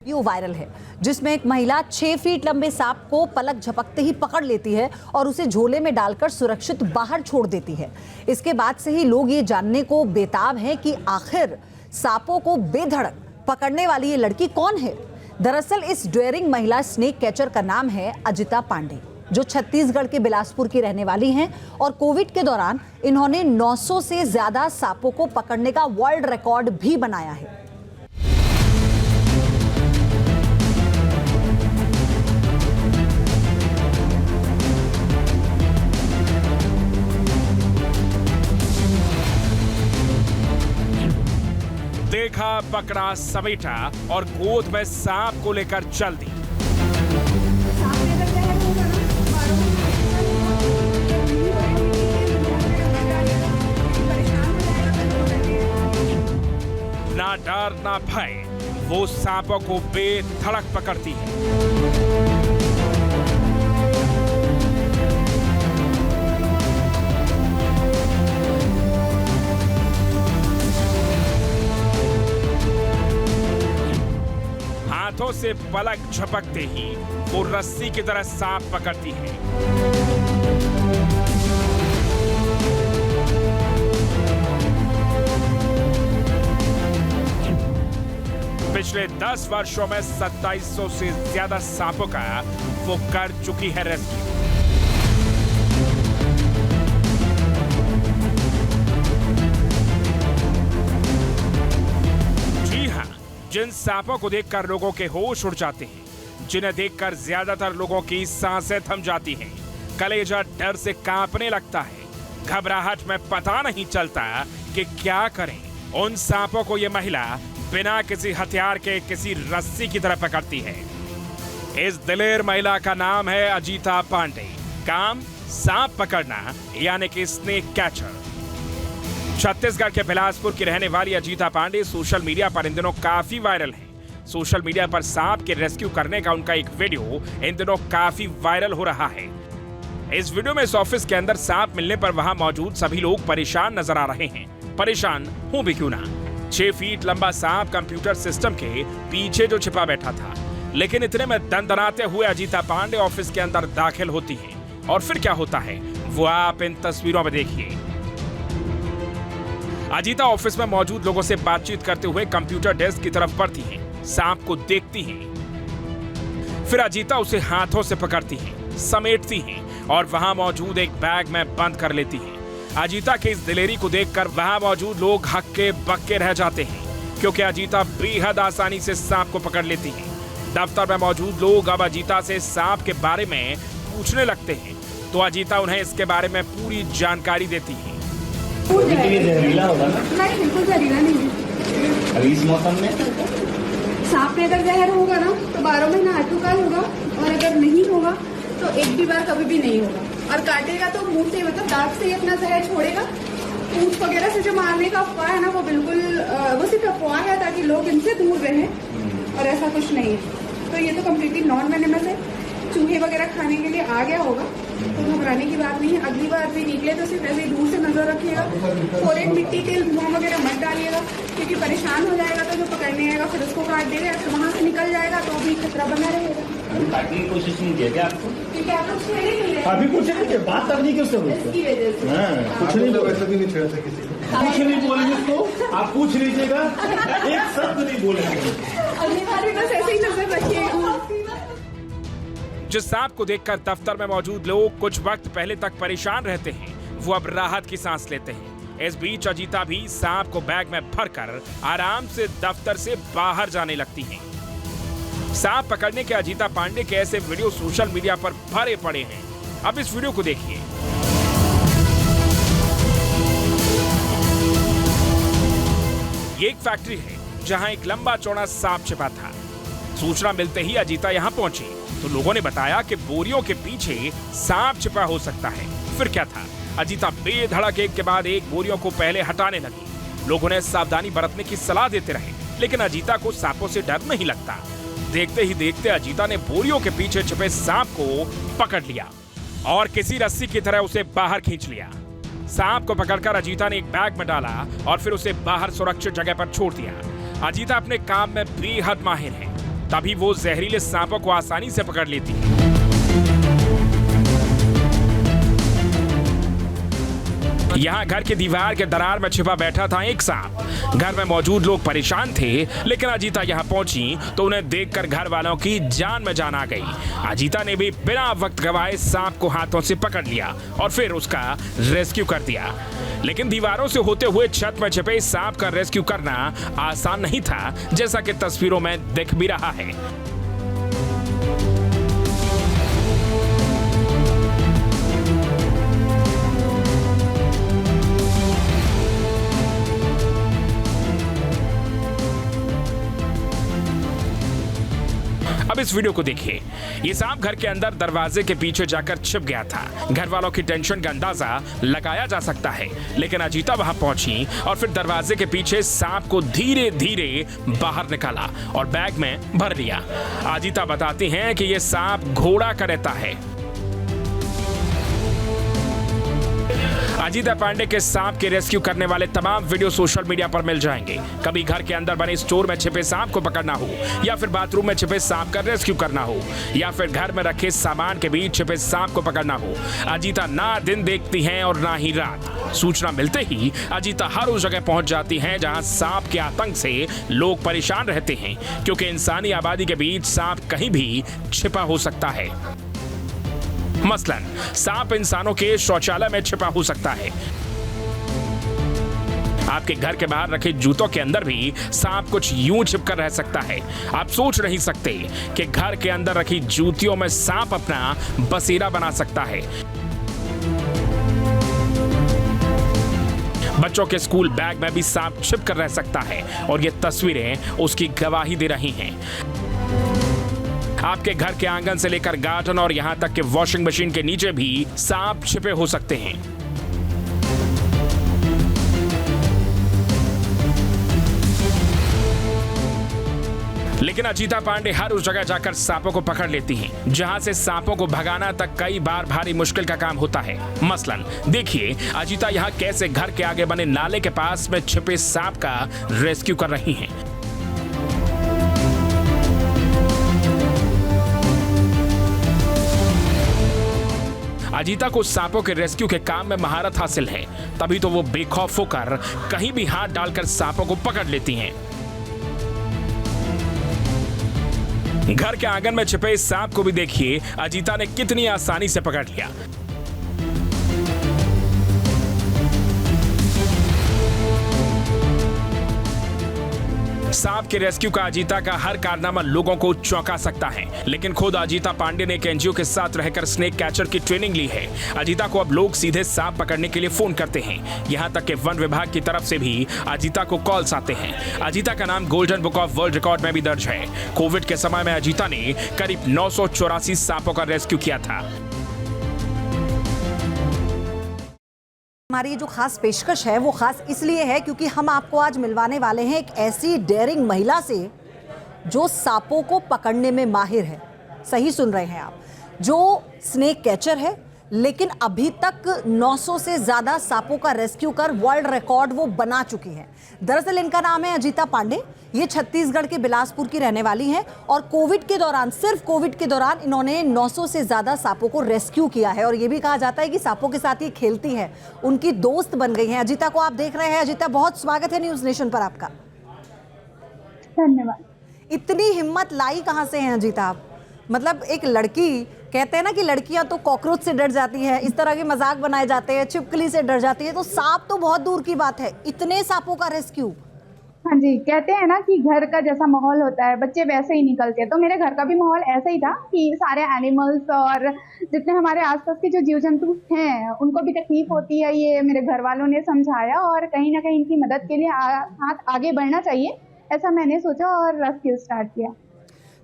Video viral है जिसमें एक महिला 6 फीट लंबे सांप को पलक झपकते ही पकड़ लेती है और उसे झोले में डालकर सुरक्षित बाहर छोड़ देती है। इसके बाद से ही लोग ये जानने को बेताब हैं कि आखिर सांपों को बेधड़क पकड़ने वाली ये लड़की कौन है। दरअसल इस डेयरिंग महिला स्नेक कैचर का नाम है अजिता पांडे, जो छत्तीसगढ़ के बिलासपुर की रहने वाली हैं और कोविड के दौरान इन्होंने 900 से ज्यादा सांपों को पकड़ने का वर्ल्ड रिकॉर्ड भी बनाया है। देखा, पकड़ा, समेटा और गोद में सांप को लेकर चल दी। ना डर ना भय, वो सांपों को बेधड़क पकड़ती है। हाथों से पलक झपकते ही वो रस्सी की तरह सांप पकड़ती है। पिछले 10 वर्षों में 2700 से ज्यादा सांपों का वो कर चुकी है रेस्क्यू। जिन सांपों को देखकर लोगों के होश उड़ जाते हैं, जिन्हें देखकर ज्यादातर लोगों की सांसें थम जाती हैं, कलेजा डर से कांपने लगता है, घबराहट में पता नहीं चलता कि क्या करें, उन सांपों को ये महिला बिना किसी हथियार के किसी रस्सी की तरह पकड़ती है। इस दिलेर महिला का नाम है अजिता पांडे। काम सांप पकड़ना यानी कि स्नेक कैचर। छत्तीसगढ़ के बिलासपुर की रहने वाली अजिता पांडे सोशल मीडिया पर इन दिनों काफी वायरल हैं। सोशल मीडिया पर सांप के रेस्क्यू करने का उनका एक वीडियो इन दिनों काफी वायरल हो रहा है। इस वीडियो में इस ऑफिस के अंदर सांप मिलने पर वहां मौजूद सभी लोग परेशान नजर आ रहे हैं। परेशान हो भी क्यों ना, 6 फीट लंबा सांप कंप्यूटर सिस्टम के पीछे जो छिपा बैठा था। लेकिन इतने में दंदनाते हुए अजिता पांडे ऑफिस के अंदर दाखिल होती है और फिर क्या होता है वो आप इन तस्वीरों में देखिए। अजिता ऑफिस में मौजूद लोगों से बातचीत करते हुए कंप्यूटर डेस्क की तरफ बढ़ती हैं, सांप को देखती हैं। फिर अजिता उसे हाथों से पकड़ती हैं, समेटती हैं और वहां मौजूद एक बैग में बंद कर लेती हैं। अजिता की इस दिलेरी को देखकर वहां मौजूद लोग हक्के बक्के रह जाते हैं, क्योंकि अजिता बेहद आसानी से सांप को पकड़ लेती हैं। दफ्तर में मौजूद लोग अब अजिता से सांप के बारे में पूछने लगते हैं, तो अजिता उन्हें इसके बारे में पूरी जानकारी देती है। जहरीला होगा ना? नहीं, बिल्कुल जहरीला नहीं है। अभी इस मौसम में सांप में अगर जहर होगा ना तो 12 महीना आठुकाल होगा, और अगर नहीं होगा तो एक भी बार कभी भी नहीं होगा। और काटेगा तो मुंह से, मतलब दांत से ही अपना जहर छोड़ेगा। पूंछ वगैरह से जो मारने का अफवाह है ना, वो बिल्कुल वो सिर्फ अफवाह है ताकि लोग इनसे दूर रहें, और ऐसा कुछ नहीं है। तो ये तो कम्प्लीटली नॉन वेनेमस है। चूहे वगैरह खाने के लिए आ गया होगा तो घबराने की बात नहीं है। अगली बार भी निकले तो सिर्फ ऐसे ही दूर से नजर रखिएगा। फोरेन मिट्टी तेल मुंह वगैरह मत डालिएगा, क्योंकि परेशान हो जाएगा तो जो पकड़ने आएगा फिर उसको काट देगा, तो वहां से निकल जाएगा तो भी खतरा बना रहेगा। काटने की कोशिश नहीं किया क्या आपको? क्योंकि आप लोग छेड़े नहीं रहे। अभी कुछ नहीं किया, बात करनी क्यों सब इसकी वजह से कुछ नहीं बोला, वैसे भी नहीं छेड़ा था किसी को। कुछ नहीं बोलेंगे उसको, आप पूछ लीजिएगा, एक शब्द नहीं बोलेंगे। अगली बार भी बस ऐसे ही नजर रखिएगा। जिस सांप को देखकर दफ्तर में मौजूद लोग कुछ वक्त पहले तक परेशान रहते हैं, वो अब राहत की सांस लेते हैं। इस बीच अजिता भी सांप को बैग में भरकर आराम से दफ्तर से बाहर जाने लगती हैं। सांप पकड़ने के अजिता पांडे के ऐसे वीडियो सोशल मीडिया पर भरे पड़े हैं। अब इस वीडियो को देखिए। ये एक फैक्ट्री है जहां एक लंबा चौड़ा सांप छिपा था। सूचना मिलते ही अजिता यहां पहुंची तो लोगों ने बताया कि बोरियों के पीछे सांप छिपा हो सकता है। फिर क्या था, अजिता बेधड़क एक के बाद एक बोरियों को पहले हटाने लगी। लोगों ने सावधानी बरतने की सलाह देते रहे, लेकिन अजिता को सांपों से डर नहीं लगता। देखते ही देखते अजिता ने बोरियों के पीछे छिपे सांप को पकड़ लिया और किसी रस्सी की तरह उसे बाहर खींच लिया। सांप को पकड़कर अजिता ने एक बैग में डाला और फिर उसे बाहर सुरक्षित जगह पर छोड़ दिया। अजिता अपने काम में बेहद माहिर है। तभी वो जहरीले सांपों को आसानी से पकड़ लेती है। यहाँ घर की दीवार के दरार में छिपा बैठा था एक सांप। घर में मौजूद लोग परेशान थे, लेकिन अजीता यहाँ पहुंची तो उन्हें देखकर घर वालों की जान में जान आ गई। अजीता ने भी बिना वक्त गवाए सांप को हाथों से पकड़ लिया और फिर उसका रेस्क्यू कर दिया। लेकिन दीवारों से होते हुए छत में छिपे इस सांप का रेस्क्यू करना आसान नहीं था, जैसा कि तस्वीरों में दिख भी रहा है। अब इस वीडियो को देखिए। ये सांप घर के अंदर दरवाजे के पीछे जाकर छिप गया था। घर वालों की टेंशन का अंदाजा लगाया जा सकता है, लेकिन अजीता वहां पहुंची और फिर दरवाजे के पीछे सांप को धीरे धीरे बाहर निकाला और बैग में भर लिया। अजीता बताती हैं कि ये सांप घोड़ा का रहता है। अजीता पांडे के सांप के रेस्क्यू करने वाले तमाम वीडियो सोशल मीडिया पर मिल जाएंगे। कभी घर के अंदर बने स्टोर में छिपे सांप को पकड़ना हो, या फिर बाथरूम में छिपे सांप का रेस्क्यू करना हो, या फिर घर में रखे सामान के बीच छिपे सांप को पकड़ना हो, अजीता ना दिन देखती हैं और ना ही रात। सूचना मिलते ही अजीता हर उस जगह पहुंच जाती हैं जहां सांप के आतंक से लोग परेशान रहते हैं, क्योंकि इंसानी आबादी के बीच सांप कहीं भी छिपा हो सकता है। मसलन सांप इंसानों के शौचालय में छिपा हो सकता है। आपके घर के बाहर रखे जूतों के अंदर भी सांप कुछ यूं छिपकर रह सकता है। आप सोच नहीं सकते कि घर के अंदर रखी जूतियों में सांप अपना बसेरा बना सकता है। बच्चों के स्कूल बैग में भी सांप छिपकर रह सकता है और ये तस्वीरें उसकी गवाही दे रही हैं। आपके घर के आंगन से लेकर गार्डन और यहां तक कि वॉशिंग मशीन के नीचे भी सांप छिपे हो सकते हैं। लेकिन अजीता पांडे हर उस जगह जाकर सांपों को पकड़ लेती हैं, जहां से सांपों को भगाना तक कई बार भारी मुश्किल का काम होता है। मसलन देखिए अजीता यहां कैसे घर के आगे बने नाले के पास में छिपे सांप का रेस्क्यू कर रही हैं। अजीता को सांपों के रेस्क्यू के काम में महारत हासिल है, तभी तो वो बेखौफ होकर कहीं भी हाथ डालकर सांपों को पकड़ लेती हैं। घर के आंगन में छिपे इस सांप को भी देखिए अजीता ने कितनी आसानी से पकड़ लिया। सांप के रेस्क्यू का अजीता का हर कारनामा लोगों को चौंका सकता है, लेकिन खुद अजीता पांडे ने एक एनजीओ के साथ रहकर स्नेक कैचर की ट्रेनिंग ली है। अजीता को अब लोग सीधे सांप पकड़ने के लिए फोन करते हैं। यहां तक कि वन विभाग की तरफ से भी अजीता को कॉल्स आते हैं। अजीता का नाम golden book of world record में भी दर्ज है। कोविड के समय में अजीता ने करीब 984 सांपों का रेस्क्यू किया था। हमारी जो खास पेशकश है वो खास इसलिए है क्योंकि हम आपको आज मिलवाने वाले हैं एक ऐसी डेयरिंग महिला से जो सांपों को पकड़ने में माहिर है। सही सुन रहे हैं आप, जो स्नेक कैचर है, लेकिन अभी तक 900 से ज़्यादा सांपों का रेस्क्यू कर वर्ल्ड रिकॉर्ड वो बना चुकी हैं। दरअसल इनका नाम है अजीता पांडे। ये छत्तीसगढ़ के बिलासपुर की रहने वाली हैं और कोविड के दौरान, सिर्फ कोविड के दौरान इन्होंने 900 से ज़्यादा सांपों को रेस्क्यू किया है। और ये भी कहा जाता है कि सांपों के साथ ये खेलती है, उनकी दोस्त बन गई हैं। अजीता को आप देख रहे हैं। अजीता, बहुत स्वागत है न्यूज़ नेशन पर आपका। धन्यवाद। इतनी हिम्मत लाई कहाँ से हैं अजीता आप? मतलब एक लड़की, कहते हैं ना कि लड़कियां तो कॉकरोच से डर जाती हैं, इस तरह के मजाक बनाए जाते हैं, छिपकली से डर जाती है, तो सांप तो बहुत दूर की बात है, इतने सांपों का रेस्क्यू। हाँ जी, कहते हैं ना कि घर का जैसा माहौल होता है बच्चे वैसे ही निकलते हैं। तो मेरे घर का भी माहौल ऐसा ही था कि सारे एनिमल्स और जितने हमारे आसपास के जो जीव जंतु हैं उनको भी तकलीफ होती है, ये मेरे घर वालों ने समझाया और कहीं ना कहीं इनकी मदद के लिए हाथ आगे बढ़ना चाहिए, ऐसा मैंने सोचा और रेस्क्यू स्टार्ट किया।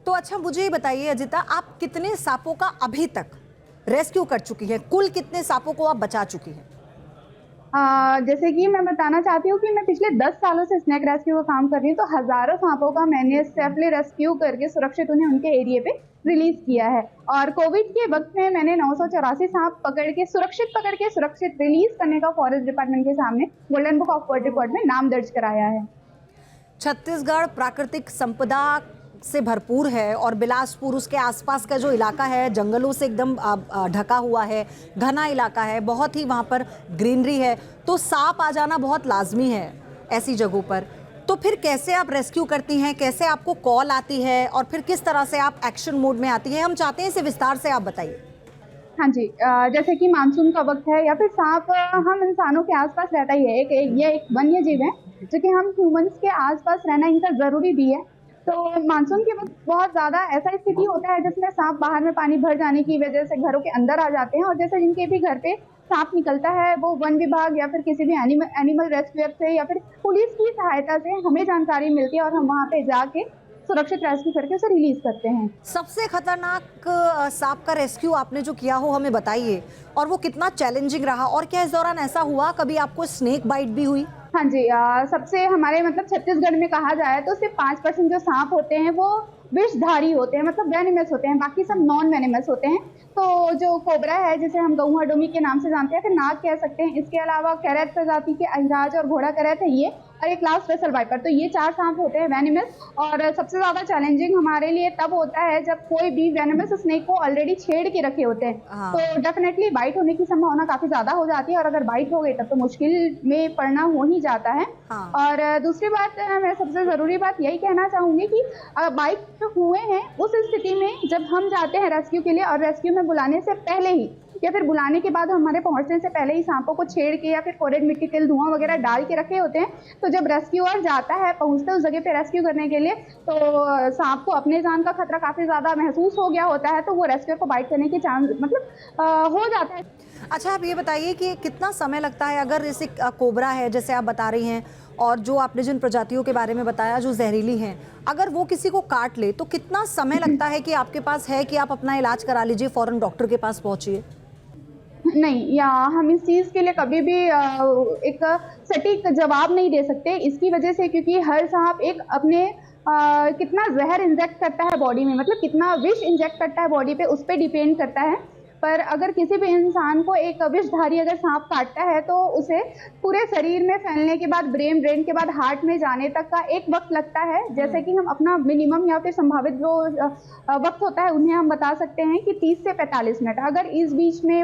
तो अच्छा, मुझे ये बताइए अजीता, आप कितने सांपों का अभी तक रेस्क्यू कर चुकी हैं? कुल कितने सांपों को आप बचा चुकी हैं? जैसे कि मैं बताना चाहती हूँ कि मैं पिछले 10 सालों से स्नेक रेस्क्यू का काम कर रही हूँ, तो हजारों सांपों का मैंने सेफली रेस्क्यू करके सुरक्षित उन्हें उनके एरिया पे रिलीज किया है। और कोविड के वक्त में मैंने 984 सांप पकड़ के सुरक्षित रिलीज करने का फॉरेस्ट डिपार्टमेंट के सामने golden book of world record में नाम दर्ज कराया है। छत्तीसगढ़ प्राकृतिक संपदा से भरपूर है और बिलासपुर उसके आसपास का जो इलाका है जंगलों से एकदम ढका हुआ है, घना इलाका है, बहुत ही वहाँ पर ग्रीनरी है, तो सांप आ जाना बहुत लाजमी है ऐसी जगहों पर। तो फिर कैसे आप रेस्क्यू करती हैं, कैसे आपको कॉल आती है और फिर किस तरह से आप एक्शन मोड में आती हैं? हम चाहते हैं इसे विस्तार से आप बताइए। हाँ जी, जैसे कि मानसून का वक्त है या फिर सांप हम इंसानों के आसपास रहता ही है। ये एक वन्य जीव है जो कि हम ह्यूमंस के आसपास रहना इनका ज़रूरी भी है। तो मानसून के वक्त बहुत ज़्यादा ऐसा स्थिति होता है जिसमें सांप बाहर में पानी भर जाने की वजह से घरों के अंदर आ जाते हैं, और जैसे जिनके भी घर पे सांप निकलता है वो वन विभाग या फिर किसी भी एनिमल रेस्क्यूअर से या फिर पुलिस की सहायता से हमें जानकारी मिलती है और हम वहाँ पे जाके सुरक्षित रेस्क्यू करके उसे रिलीज करते हैं। सबसे खतरनाक सांप का रेस्क्यू आपने जो किया हो हमें बताइए, और वो कितना चैलेंजिंग रहा, और क्या इस दौरान ऐसा हुआ कभी आपको स्नेक बाइट भी हुई? हाँ जी, सबसे हमारे मतलब छत्तीसगढ़ में कहा जाए तो सिर्फ 5% जो सांप होते हैं वो विषधारी होते हैं, मतलब वेनेमस होते हैं, बाकी सब नॉन वेनेमस होते हैं। तो जो कोबरा है जिसे हम गौआ डोमी के नाम से जानते हैं, फिर नाग कह सकते हैं, इसके अलावा कैरेट प्रजाति के अहिराज और घोड़ा कैरेट है ये, और एक लास्ट वेसल वाइपर, तो ये 4 सांप होते हैं वेनेमस। और सबसे ज़्यादा चैलेंजिंग हमारे लिए तब होता है जब कोई भी वेनेमस स्नेक को ऑलरेडी छेड़ के रखे होते हैं। तो डेफिनेटली बाइट होने की संभावना काफ़ी ज़्यादा हो जाती है, और अगर बाइट हो गई तब तो मुश्किल में पड़ना हो ही जाता है। और दूसरी बात, मैं सबसे ज़रूरी बात यही कहना चाहूँगी कि बाइट हुए हैं उस स्थिति में जब हम जाते हैं रेस्क्यू के लिए, और रेस्क्यू में बुलाने से पहले ही या फिर बुलाने के बाद हमारे पहुंचने से पहले ही सांपों को छेड़ के या फिर फोरेट मिट्टी तेल धुआं वगैरह डाल के रखे होते हैं। तो जब रेस्क्यूअर जाता है, पहुंचते उस जगह पे रेस्क्यू करने के लिए, तो सांप को अपने जान का खतरा काफ़ी ज़्यादा महसूस हो गया होता है, तो वो रेस्क्यूअर को बाइट करने की चांस मतलब हो जाता है। अच्छा, आप ये बताइए कि कितना समय लगता है अगर जैसे कोबरा है जैसे आप बता रही हैं, और जो आपने जिन प्रजातियों के बारे में बताया जो जहरीली हैं, अगर वो किसी को काट ले तो कितना समय लगता है कि आपके पास है कि आप अपना इलाज करा लीजिए, फौरन डॉक्टर के पास पहुंचिए? नहीं, या हम इस चीज़ के लिए कभी भी एक सटीक जवाब नहीं दे सकते, इसकी वजह से क्योंकि हर सांप एक अपने कितना जहर इंजेक्ट करता है बॉडी में, मतलब कितना विष इंजेक्ट करता है बॉडी पे, उस पर डिपेंड करता है। पर अगर किसी भी इंसान को एक विषधारी अगर सांप काटता है तो उसे पूरे शरीर में फैलने के बाद ब्रेन के बाद हार्ट में जाने तक का एक वक्त लगता है। जैसे कि हम अपना मिनिमम या फिर संभावित जो वक्त होता है उन्हें हम बता सकते हैं कि 30 से 45 मिनट। अगर इस बीच में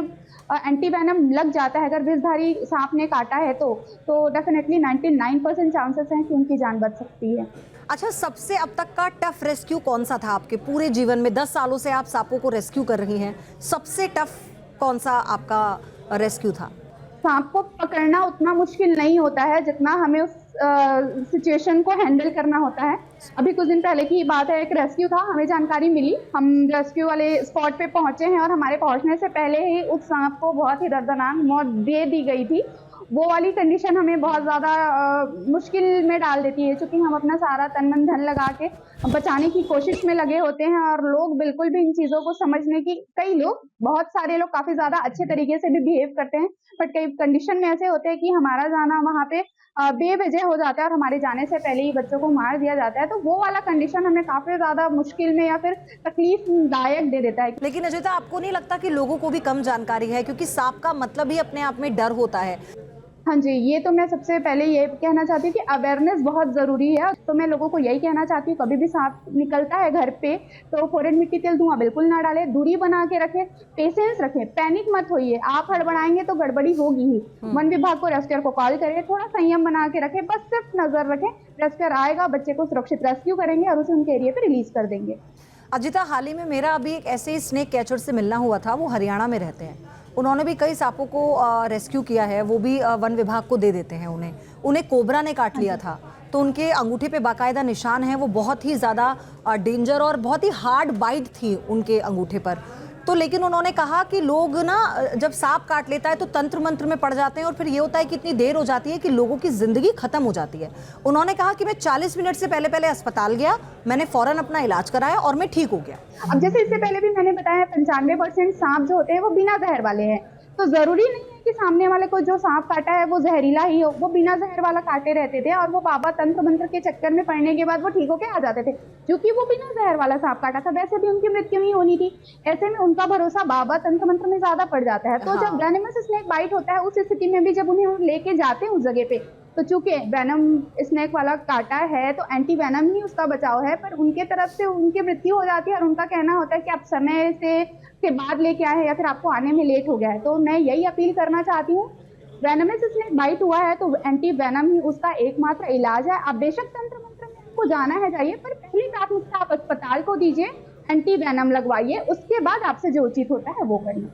एंटीवेनम लग जाता है, अगर विषधारी सांप ने काटा है तो डेफिनेटली 99% चांसेस हैं कि उनकी जान बच सकती है। अच्छा, सबसे अब तक का टफ रेस्क्यू कौन सा था आपके पूरे जीवन में? 10 सालों से आप सांपों को रेस्क्यू कर रही हैं, सबसे टफ कौन सा आपका रेस्क्यू था? सांप को पकड़ना उतना मुश्किल नहीं होता है जितना हमें उस सिचुएशन को हैंडल करना होता है। अभी कुछ दिन पहले की बात है, एक रेस्क्यू था, हमें जानकारी मिली, हम रेस्क्यू वाले स्पॉट पे पहुंचे हैं और हमारे पहुंचने से पहले ही उस सांप को बहुत ही दर्दनाक मौत दे दी गई थी। वो वाली कंडीशन हमें बहुत ज़्यादा मुश्किल में डाल देती है, क्योंकि हम अपना सारा तन मन धन लगा के बचाने की कोशिश में लगे होते हैं, और लोग बिल्कुल भी इन चीज़ों को समझने की, कई लोग, बहुत सारे लोग काफ़ी ज़्यादा अच्छे तरीके से भी बिहेव करते हैं, बट कई कंडीशन में ऐसे होते हैं कि हमारा जाना वहाँ पे बेवजह हो जाता है और हमारे जाने से पहले ही बच्चों को मार दिया जाता है। तो वो वाला कंडीशन हमें काफ़ी ज़्यादा मुश्किल में या फिर तकलीफ दायक दे देता है। लेकिन अजयता, आपको नहीं लगता कि लोगों को भी कम जानकारी है? क्योंकि सांप का मतलब ही अपने आप में डर होता है। हाँ जी, ये तो मैं सबसे पहले ये कहना चाहती हूँ कि अवेयरनेस बहुत ज़रूरी है। तो मैं लोगों को यही कहना चाहती हूँ, कभी भी सांप निकलता है घर पे तो फोरेन मिट्टी तेल धुआं बिल्कुल ना डालें, दूरी बना के रखें, पेशेंस रखें, पैनिक मत होइए। आप हड़बड़ाएंगे तो गड़बड़ी होगी ही। वन विभाग को रेस्क्यूअर को कॉल करें, थोड़ा संयम बना के रखें, बस सिर्फ नज़र रखें, रेस्क्यूअर आएगा, बच्चे को सुरक्षित रेस्क्यू करेंगे और उसे उनके एरिया पर रिलीज कर देंगे। अजिता, हाल ही में मेरा अभी एक ऐसे ही स्नेक कैचर से मिलना हुआ था, वो हरियाणा में रहते हैं, उन्होंने भी कई सांपों को रेस्क्यू किया है, वो भी वन विभाग को दे देते हैं उन्हें कोबरा ने काट लिया था, तो उनके अंगूठे पे बाकायदा निशान है, वो बहुत ही ज़्यादा डेंजर और बहुत ही हार्ड बाइट थी उनके अंगूठे पर। तो लेकिन उन्होंने कहा कि लोग ना जब सांप काट लेता है तो तंत्र मंत्र में पड़ जाते हैं, और फिर ये होता है कि इतनी देर हो जाती है कि लोगों की ज़िंदगी ख़त्म हो जाती है। उन्होंने कहा कि मैं 40 मिनट से पहले अस्पताल गया, मैंने फ़ौरन अपना इलाज कराया और मैं ठीक हो गया। अब जैसे इससे पहले भी मैंने बताया, 95% सांप जो होते हैं वो बिना जहर वाले हैं, तो ज़रूरी नहीं है कि सामने वाले को जो सांप काटा है वो जहरीला ही हो। वो बिना जहर वाला काटे रहते थे और वो बाबा तंत्र मंत्र के चक्कर में पड़ने के बाद वो ठीक होके आ जाते थे, क्योंकि वो बिना जहर वाला सांप काटा था, वैसे भी उनकी मृत्यु ही होनी थी। ऐसे में उनका भरोसा बाबा तंत्र मंत्र में ज़्यादा पड़ जाता है। तो जब वेनेमस स्नेक बाइट होता है उस स्थिति में भी जब उन्हें लेके जाते हैं उस जगह पे, तो चूंकि वेनम स्नेक वाला काटा है तो एंटी वेनम ही उसका बचाव है, पर उनके तरफ से उनकी मृत्यु हो जाती है और उनका कहना होता है कि आप समय से के बाद लेके आए हैं या फिर आपको आने में लेट हो गया है। तो मैं यही अपील करना चाहती हूँ, वेनमस स्नेक बाइट हुआ है तो एंटी वेनम ही उसका एकमात्र इलाज है। आप बेशक तंत्र मंत्र में आपको जाना है जाइए, पर पहली प्राथमिकता आप अस्पताल को दीजिए, एंटी वेनम लगवाइए, उसके बाद आपसे जो उचित होता है वो करिए।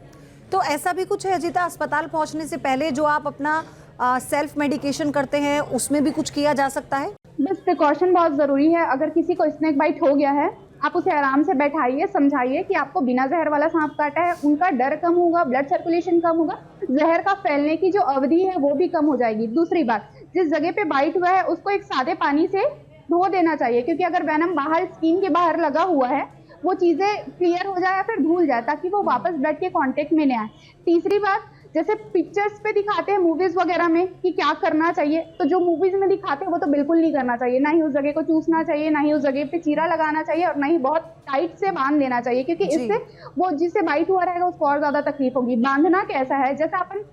तो ऐसा भी कुछ है अजीता, अस्पताल पहुंचने से पहले जो आप अपना सेल्फ मेडिकेशन करते हैं उसमें भी कुछ किया जा सकता है? बस प्रिकॉशन बहुत ज़रूरी है। अगर किसी को स्नेक बाइट हो गया है, आप उसे आराम से बैठाइए, समझाइए कि आपको बिना जहर वाला सांप काटा है, उनका डर कम होगा, ब्लड सर्कुलेशन कम होगा, जहर का फैलने की जो अवधि है वो भी कम हो जाएगी। दूसरी बात, जिस जगह पे बाइट हुआ है उसको एक सादे पानी से धो देना चाहिए, क्योंकि अगर वेनम बाहर स्किन के बाहर लगा हुआ है वो चीज़ें क्लियर हो जाए या फिर धुल जाए, ताकि वो वापस ब्लड के कांटेक्ट में न आए। तीसरी बात, जैसे पिक्चर्स पे दिखाते हैं मूवीज वगैरह में कि क्या करना चाहिए, तो जो मूवीज में दिखाते हैं वो तो बिल्कुल नहीं करना चाहिए। ना ही उस जगह को चूसना चाहिए, ना ही उस जगह पे चीरा लगाना चाहिए, और ना ही बहुत टाइट से बांध देना चाहिए, क्योंकि इससे वो जिससे बाइट हुआ रहेगा उसको और ज्यादा तकलीफ होगी। बांधना कैसा है, जैसा अपन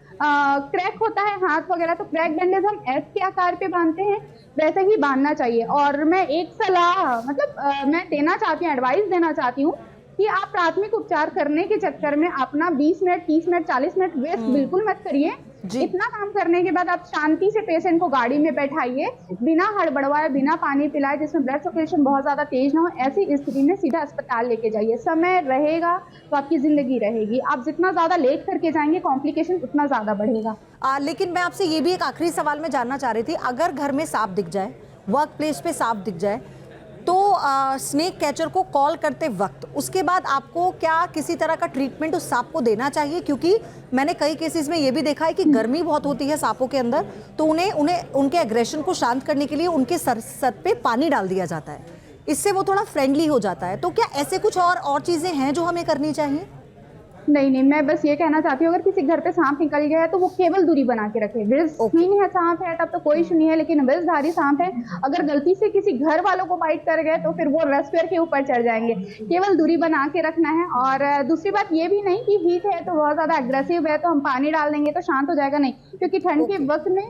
क्रैक होता है हाथ वगैरह, तो क्रैक बैंडेज हम एस के आकार पे बांधते हैं, वैसे ही बांधना चाहिए। और मैं एक सलाह मैं देना चाहती हूँ, एडवाइस देना चाहती हूँ कि आप प्राथमिक उपचार करने के चक्कर में अपना 20 मिनट, 30 मिनट, 40 मिनट वेस्ट बिल्कुल मत करिए। इतना काम करने के बाद आप शांति से पेशेंट को गाड़ी में बैठाइए, बिना हड़बड़वाए, बिना पानी पिलाए, जिसमें ब्लड सर्कुलेशन बहुत ज्यादा तेज ना हो, ऐसी स्थिति में सीधा अस्पताल लेके जाइए। समय रहेगा तो आपकी जिंदगी रहेगी। आप जितना ज्यादा लेट करके जाएंगे कॉम्प्लिकेशन उतना ज्यादा बढ़ेगा। लेकिन मैं आपसे ये भी एक आखिरी सवाल में जानना चाह रही थी, अगर घर में सांप दिख जाए, वर्क प्लेस पे सांप दिख जाए, तो स्नेक कैचर को कॉल करते वक्त उसके बाद आपको क्या किसी तरह का ट्रीटमेंट उस सांप को देना चाहिए? क्योंकि मैंने कई केसेस में ये भी देखा है कि गर्मी बहुत होती है सांपों के अंदर, तो उन्हें उनके एग्रेशन को शांत करने के लिए उनके सर पे पानी डाल दिया जाता है, इससे वो थोड़ा फ्रेंडली हो जाता है। तो क्या ऐसे कुछ और चीज़ें हैं जो हमें करनी चाहिए? नहीं, मैं बस ये कहना चाहती हूँ, अगर किसी घर पे सांप निकल गया है तो वो केवल दूरी बना के रखे। विषहीन है सांप है तब तो कोई इशू नहीं है, लेकिन विषधारी सांप है, अगर गलती से किसी घर वालों को बाइट कर गए तो फिर वो रेस्पियर के ऊपर चढ़ जाएंगे। केवल दूरी बना के रखना है। और दूसरी बात ये भी नहीं कि हीट है तो बहुत ज्यादा अग्रेसिव है तो हम पानी डाल देंगे तो शांत हो जाएगा, नहीं, क्योंकि ठंड के वक्त में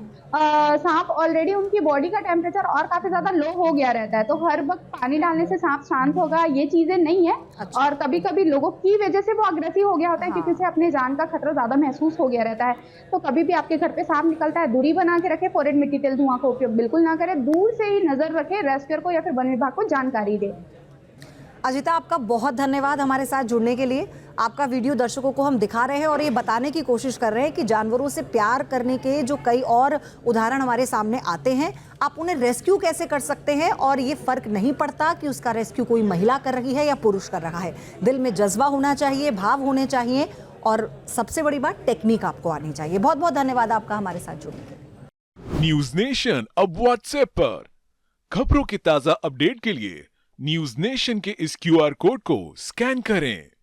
सांप ऑलरेडी उनकी बॉडी का टेम्परेचर और काफी ज्यादा लो हो गया रहता है, तो हर वक्त पानी डालने से सांप शांत होगा ये चीजें नहीं है। और कभी कभी लोगों की वजह से वो अग्रेसिव हो गया होता है, क्योंकि उसे अपने जान का खतरा ज्यादा महसूस हो गया रहता है। तो कभी भी आपके घर पे सांप निकलता है, दूरी बना के रखे, फोरेड मिट्टी तेल धुआं का उपयोग बिल्कुल ना करें, दूर से ही नजर रखे, रेस्क्यूअर को या फिर वन विभाग को जानकारी दे। अजिता, आपका बहुत धन्यवाद हमारे साथ जुड़ने के लिए। आपका वीडियो दर्शकों को हम दिखा रहे हैं और ये बताने की कोशिश कर रहे हैं कि जानवरों से प्यार करने के जो कई और उदाहरण हमारे सामने आते हैं, आप उन्हें रेस्क्यू कैसे कर सकते हैं, और ये फर्क नहीं पड़ता कि उसका रेस्क्यू कोई महिला कर रही है या पुरुष कर रहा है। दिल में जज्बा होना चाहिए, भाव होने चाहिए, और सबसे बड़ी बात टेक्निक आपको आनी चाहिए। बहुत बहुत धन्यवाद आपका हमारे साथ जुड़ने के लिए। न्यूज नेशन अब व्हाट्सएप पर खबरों की ताजा अपडेट के लिए न्यूज नेशन के इस QR कोड को स्कैन करें।